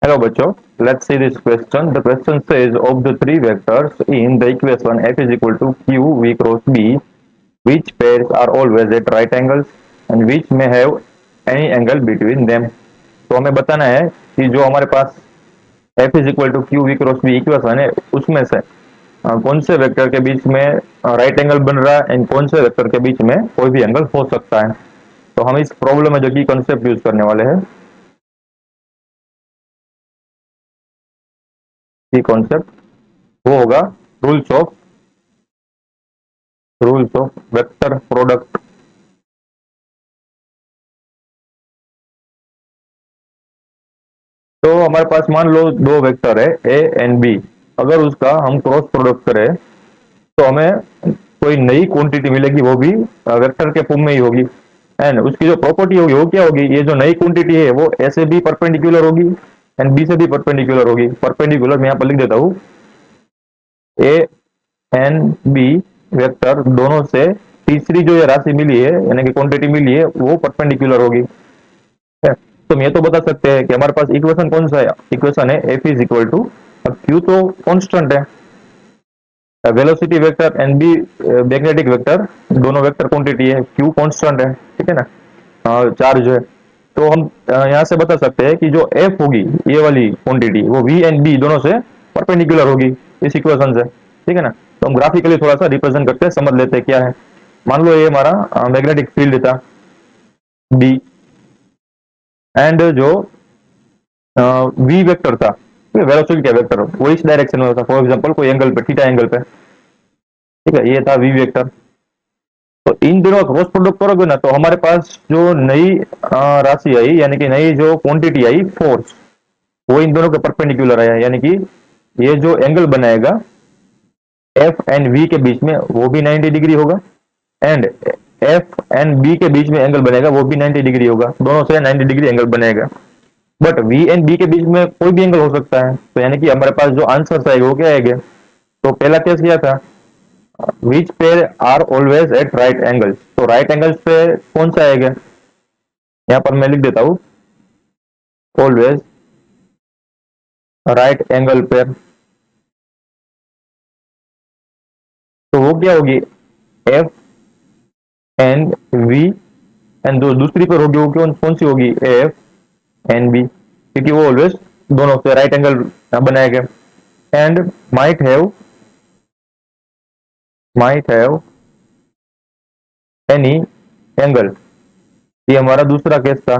Hello, Bacho. Let's see this question. The question says of the three vectors in the equation f is equal to q v cross b, which pairs are always at right angles and which may have any angle between them. तो हमें बताना है कि जो हमारे पास f is equal to Q V cross B equation है उसमें से कौन से वेक्टर के बीच में राइट एंगल बन रहा है एंड कौन से वेक्टर के बीच में कोई भी एंगल हो सकता है। तो हम इस प्रॉब्लम में जो की कॉन्सेप्ट यूज करने वाले हैं की कॉन्सेप्ट वो होगा रूल्स ऑफ वेक्टर प्रोडक्ट। तो हमारे पास मान लो दो वेक्टर है ए एंड बी। अगर उसका हम क्रॉस प्रोडक्ट करें तो हमें कोई नई क्वांटिटी मिलेगी, वो भी वेक्टर के फॉर्म में ही होगी। एंड उसकी जो प्रॉपर्टी होगी वो क्या होगी, ये जो नई क्वांटिटी है वो ए से भी परपेंडिकुलर होगी एंड बी से भी परपेंडिकुलर होगी। परपेंडिकुलर मैं यहाँ पर लिख देता हूँ, ए एंड बी वेक्टर दोनों से तीसरी जो ये राशि मिली है यानी कि क्वांटिटी मिली है वो परपेंडिकुलर होगी। तो हम ये तो बता सकते हैं कि हमारे पास इक्वेशन कौन सा है, इक्वेशन है एफ इज इक्वल टू, अब क्यू तो कांस्टेंट है, velocity vector and B magnetic vector, दोनों वेक्टर क्वांटिटी है, क्यू कांस्टेंट है, ठीक है ना, चार्ज है। तो हम यहाँ से बता सकते हैं कि जो एफ होगी ये वाली क्वांटिटी वो वी एंड बी दोनों से परपेंडिकुलर होगी इस इक्वेशन से, ठीक है ना। तो हम ग्राफिकली थोड़ा सा रिप्रेजेंट करते हैं, समझ लेते हैं क्या है। मान लो ये हमारा मैग्नेटिक फील्ड था बी एंड जो वी वेक्टर था, वेलोसिटी का वेक्टर वो इस डायरेक्शन में था, फॉर एग्जांपल कोई एंगल पे, थीटा एंगल पे, ठीक है, ये था वी वेक्टर। तो इन दोनों क्रॉस प्रोडक्ट करोगे ना तो हमारे पास जो नई राशि आई यानी कि नई जो क्वांटिटी आई फोर्स, वो इन दोनों के परपेंडिकुलर आया, यानी कि ये जो एंगल बनाएगा एफ एंड वी के बीच में वो भी 90 डिग्री होगा एंड एफ एंड बी के बीच में एंगल बनेगा वो भी 90 डिग्री होगा, दोनों से 90 डिग्री एंगल बनेगा। बट वी एंड बी के बीच में कोई भी एंगल हो सकता है, तो यानी कि हमारे पास जो आंसर आएगा वो क्या आएगा। तो पहला केस क्या था, which pair are always at right angles, तो राइट एंगल्स पे कौन सा आएगा, यहाँ पर मैं लिख देता हूँ ऑलवेज राइट एंगल पेयर। तो वो क्या होगी, एफ एंड वी एंड जो दूसरी पर होगी वो कौन कौन सी होगी, एफ एंड बी, क्योंकि वो ऑलवेज दोनों से राइट एंगल बनाएगा। And might have any angle, ये हमारा दूसरा केस था।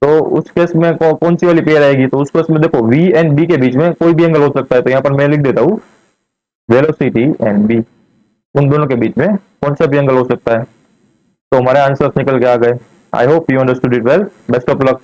तो उस केस में कौन सी वाली पेयर आएगी, तो उस केस में देखो वी एंड बी के बीच में कोई भी एंगल हो सकता है, तो यहाँ पर मैं लिख देता हूँ वेलोसिटी एंड बी, उन दोनों के बीच में कौन सा भी एंगल हो सकता है। तो हमारे आंसर्स निकल के आ गए। I hope you understood it well, best of luck.